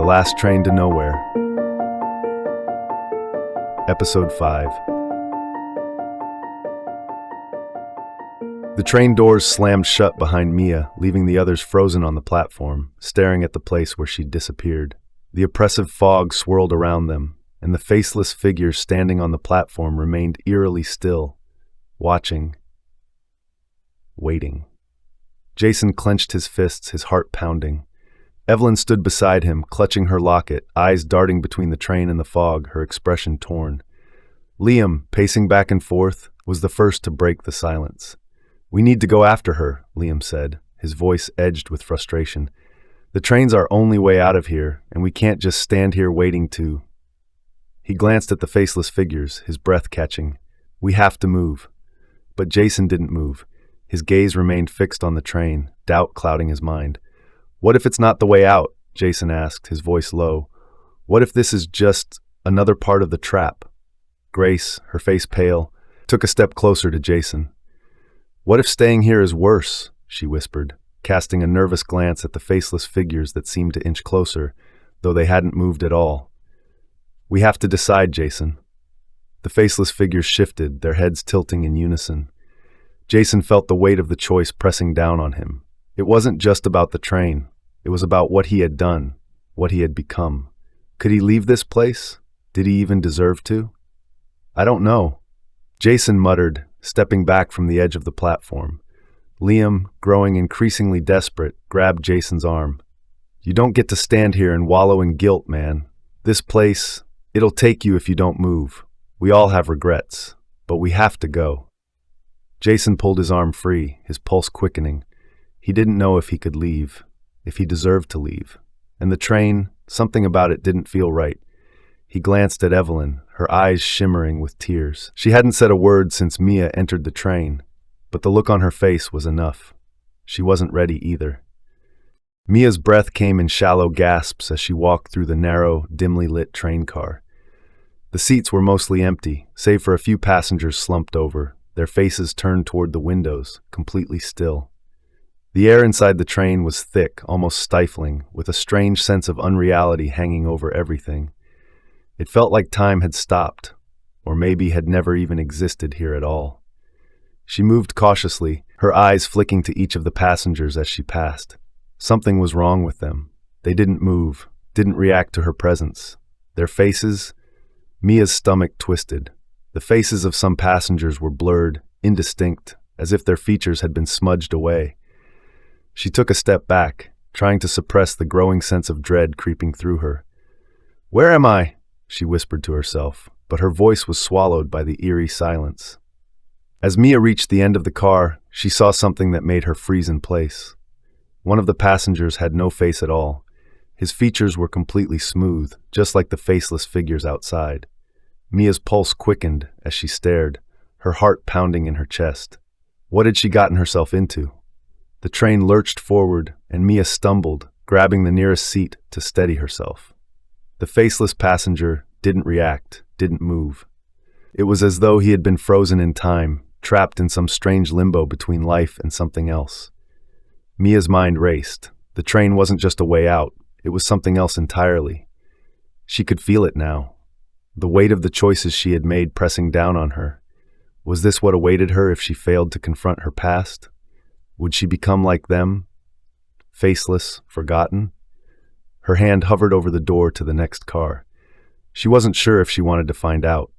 Last Train to Nowhere. Episode 5. The train doors slammed shut behind Mia, leaving the others frozen on the platform, staring at the place where she'd disappeared. The oppressive fog swirled around them, and the faceless figures standing on the platform remained eerily still, watching, waiting. Jason clenched his fists, his heart pounding. Evelyn stood beside him, clutching her locket, eyes darting between the train and the fog, her expression torn. Liam, pacing back and forth, was the first to break the silence. "We need to go after her," Liam said, his voice edged with frustration. "The train's our only way out of here, and we can't just stand here waiting to—" He glanced at the faceless figures, his breath catching. "We have to move." But Jason didn't move. His gaze remained fixed on the train, doubt clouding his mind. "What if it's not the way out?" Jason asked, his voice low. "What if this is just another part of the trap?" Grace, her face pale, took a step closer to Jason. "What if staying here is worse?" she whispered, casting a nervous glance at the faceless figures that seemed to inch closer, though they hadn't moved at all. "We have to decide, Jason." The faceless figures shifted, their heads tilting in unison. Jason felt the weight of the choice pressing down on him. It wasn't just about the train. It was about what he had done, what he had become. Could he leave this place? Did he even deserve to? "I don't know," Jason muttered, stepping back from the edge of the platform. Liam, growing increasingly desperate, grabbed Jason's arm. "You don't get to stand here and wallow in guilt, man. This place, it'll take you if you don't move. We all have regrets, but we have to go." Jason pulled his arm free, his pulse quickening. He didn't know if he could leave, if he deserved to leave. And the train, something about it didn't feel right. He glanced at Evelyn, her eyes shimmering with tears. She hadn't said a word since Mia entered the train, but the look on her face was enough. She wasn't ready either. Mia's breath came in shallow gasps as she walked through the narrow, dimly lit train car. The seats were mostly empty, save for a few passengers slumped over, their faces turned toward the windows, completely still. The air inside the train was thick, almost stifling, with a strange sense of unreality hanging over everything. It felt like time had stopped, or maybe had never even existed here at all. She moved cautiously, her eyes flicking to each of the passengers as she passed. Something was wrong with them. They didn't move, didn't react to her presence. Their faces— Mia's stomach twisted. The faces of some passengers were blurred, indistinct, as if their features had been smudged away. She took a step back, trying to suppress the growing sense of dread creeping through her. "Where am I?" she whispered to herself, but her voice was swallowed by the eerie silence. As Mia reached the end of the car, she saw something that made her freeze in place. One of the passengers had no face at all. His features were completely smooth, just like the faceless figures outside. Mia's pulse quickened as she stared, her heart pounding in her chest. What had she gotten herself into? The train lurched forward, and Mia stumbled, grabbing the nearest seat to steady herself. The faceless passenger didn't react, didn't move. It was as though he had been frozen in time, trapped in some strange limbo between life and something else. Mia's mind raced. The train wasn't just a way out, it was something else entirely. She could feel it now. The weight of the choices she had made pressing down on her. Was this what awaited her if she failed to confront her past? Would she become like them? Faceless, forgotten? Her hand hovered over the door to the next car. She wasn't sure if she wanted to find out.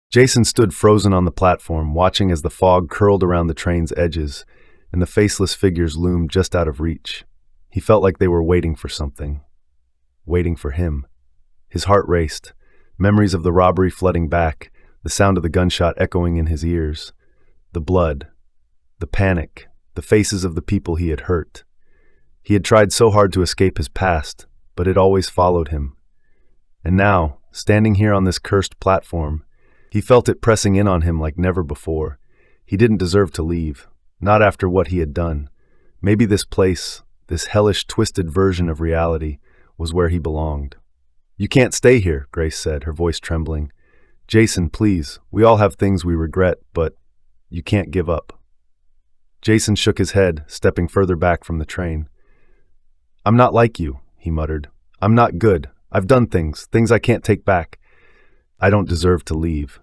Jason stood frozen on the platform, watching as the fog curled around the train's edges, and the faceless figures loomed just out of reach. He felt like they were waiting for something. Waiting for him. His heart raced, memories of the robbery flooding back, the sound of the gunshot echoing in his ears. The blood. The panic, the faces of the people he had hurt. He had tried so hard to escape his past, but it always followed him. And now, standing here on this cursed platform, he felt it pressing in on him like never before. He didn't deserve to leave, not after what he had done. Maybe this place, this hellish, twisted version of reality, was where he belonged. "You can't stay here," Grace said, her voice trembling. "Jason, please, we all have things we regret, but you can't give up." Jason shook his head, stepping further back from the train. "I'm not like you," he muttered. I'm not good. I've done things I can't take back. I don't deserve to leave.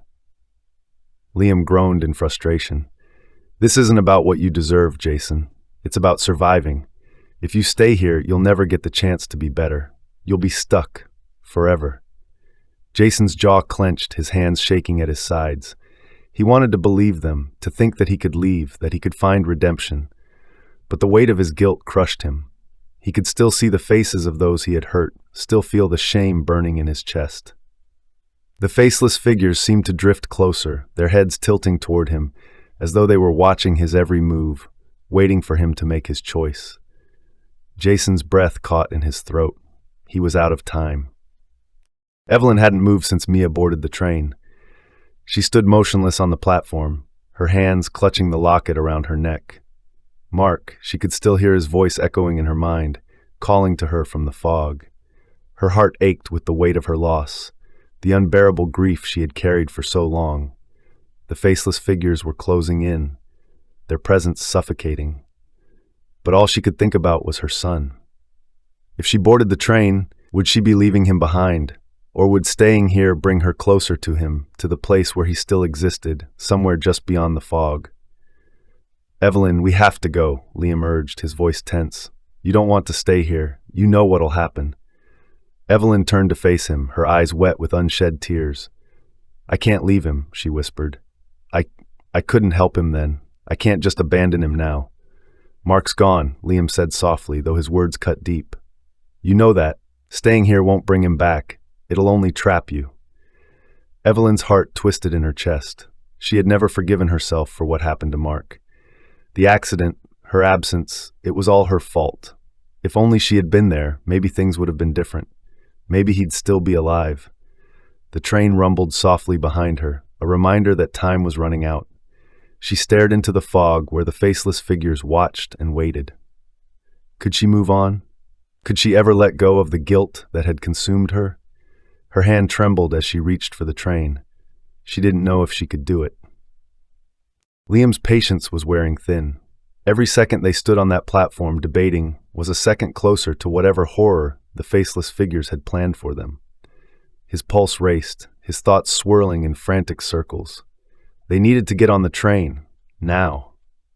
Liam groaned in frustration. This isn't about what you deserve, Jason. It's about surviving. If you stay here, you'll never get the chance to be better. You'll be stuck. Forever. Jason's jaw clenched, his hands shaking at his sides. He wanted to believe them, to think that he could leave, that he could find redemption. But the weight of his guilt crushed him. He could still see the faces of those he had hurt, still feel the shame burning in his chest. The faceless figures seemed to drift closer, their heads tilting toward him, as though they were watching his every move, waiting for him to make his choice. Jason's breath caught in his throat. He was out of time. Evelyn hadn't moved since Mia boarded the train. She stood motionless on the platform, her hands clutching the locket around her neck. Mark, she could still hear his voice echoing in her mind, calling to her from the fog. Her heart ached with the weight of her loss, the unbearable grief she had carried for so long. The faceless figures were closing in, their presence suffocating. But all she could think about was her son. If she boarded the train, would she be leaving him behind? Or would staying here bring her closer to him, to the place where he still existed, somewhere just beyond the fog? Evelyn, we have to go, Liam urged, his voice tense. You don't want to stay here. You know what'll happen. Evelyn turned to face him, her eyes wet with unshed tears. I can't leave him, she whispered. I couldn't help him then. I can't just abandon him now. Mark's gone, Liam said softly, though his words cut deep. You know that. Staying here won't bring him back. It'll only trap you. Evelyn's heart twisted in her chest. She had never forgiven herself for what happened to Mark. The accident, her absence, it was all her fault. If only she had been there, maybe things would have been different. Maybe he'd still be alive. The train rumbled softly behind her, a reminder that time was running out. She stared into the fog where the faceless figures watched and waited. Could she move on? Could she ever let go of the guilt that had consumed her? Her hand trembled as she reached for the train. She didn't know if she could do it. Liam's patience was wearing thin. Every second they stood on that platform debating was a second closer to whatever horror the faceless figures had planned for them. His pulse raced, his thoughts swirling in frantic circles. They needed to get on the train, now.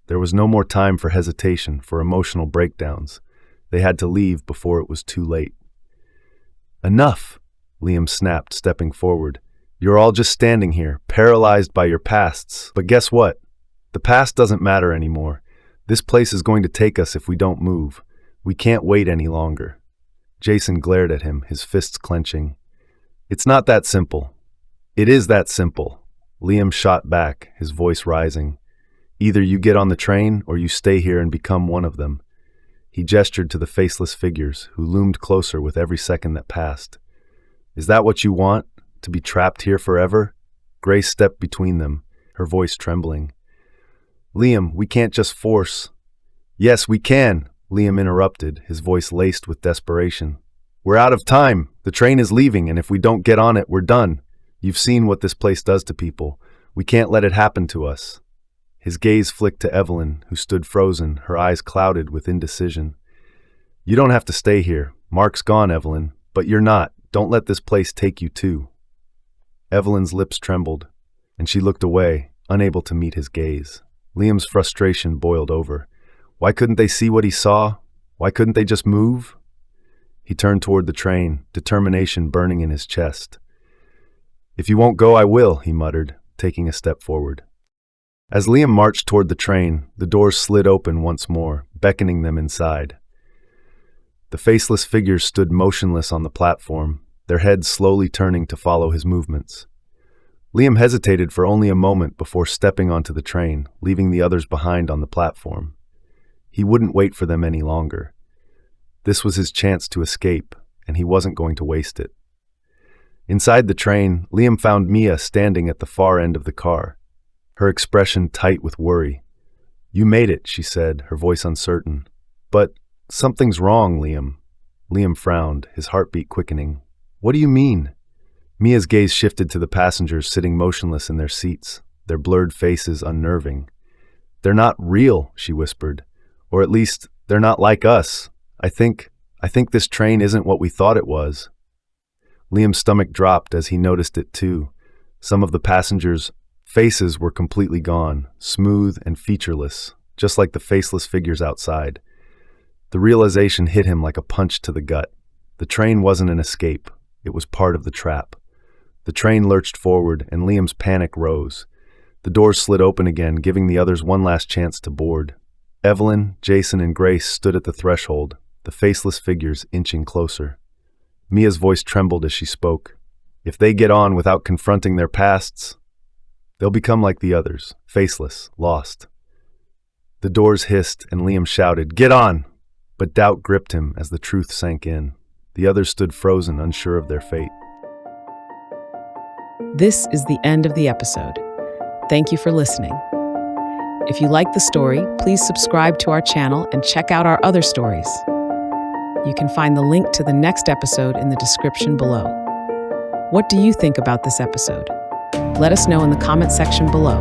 There was no more time for hesitation, for emotional breakdowns. They had to leave before it was too late. Enough, Liam snapped, stepping forward. You're all just standing here, paralyzed by your pasts. But guess what? The past doesn't matter anymore. This place is going to take us if we don't move. We can't wait any longer. Jason glared at him, his fists clenching. It's not that simple. It is that simple. Liam shot back, his voice rising. Either you get on the train or you stay here and become one of them. He gestured to the faceless figures, who loomed closer with every second that passed. Is that what you want? To be trapped here forever? Grace stepped between them, her voice trembling. Liam, we can't just force. Yes, we can, Liam interrupted, his voice laced with desperation. We're out of time. The train is leaving, and if we don't get on it, we're done. You've seen what this place does to people. We can't let it happen to us. His gaze flicked to Evelyn, who stood frozen, her eyes clouded with indecision. You don't have to stay here. Mark's gone, Evelyn. But you're not. Don't let this place take you too. Evelyn's lips trembled, and she looked away, unable to meet his gaze. Liam's frustration boiled over. Why couldn't they see what he saw? Why couldn't they just move? He turned toward the train, determination burning in his chest. If you won't go, I will, he muttered, taking a step forward. As Liam marched toward the train, the doors slid open once more, beckoning them inside. The faceless figures stood motionless on the platform, their heads slowly turning to follow his movements. Liam hesitated for only a moment before stepping onto the train, leaving the others behind on the platform. He wouldn't wait for them any longer. This was his chance to escape, and he wasn't going to waste it. Inside the train, Liam found Mia standing at the far end of the car, her expression tight with worry. You made it, she said, her voice uncertain. But something's wrong, Liam. Liam frowned, his heartbeat quickening. What do you mean? Mia's gaze shifted to the passengers sitting motionless in their seats, their blurred faces unnerving. They're not real, she whispered. Or at least, they're not like us. I think I think this train isn't what we thought it was. Liam's stomach dropped as he noticed it too. Some of the passengers' faces were completely gone, smooth and featureless, just like the faceless figures outside. The realization hit him like a punch to the gut. The train wasn't an escape. It was part of the trap. The train lurched forward, and Liam's panic rose. The doors slid open again, giving the others one last chance to board. Evelyn, Jason, and Grace stood at the threshold, the faceless figures inching closer. Mia's voice trembled as she spoke. If they get on without confronting their pasts, they'll become like the others, faceless, lost. The doors hissed, and Liam shouted, "Get on!" But doubt gripped him as the truth sank in. The others stood frozen, unsure of their fate. This is the end of the episode. Thank you for listening. If you like the story, please subscribe to our channel and check out our other stories. You can find the link to the next episode in the description below. What do you think about this episode? Let us know in the comment section below.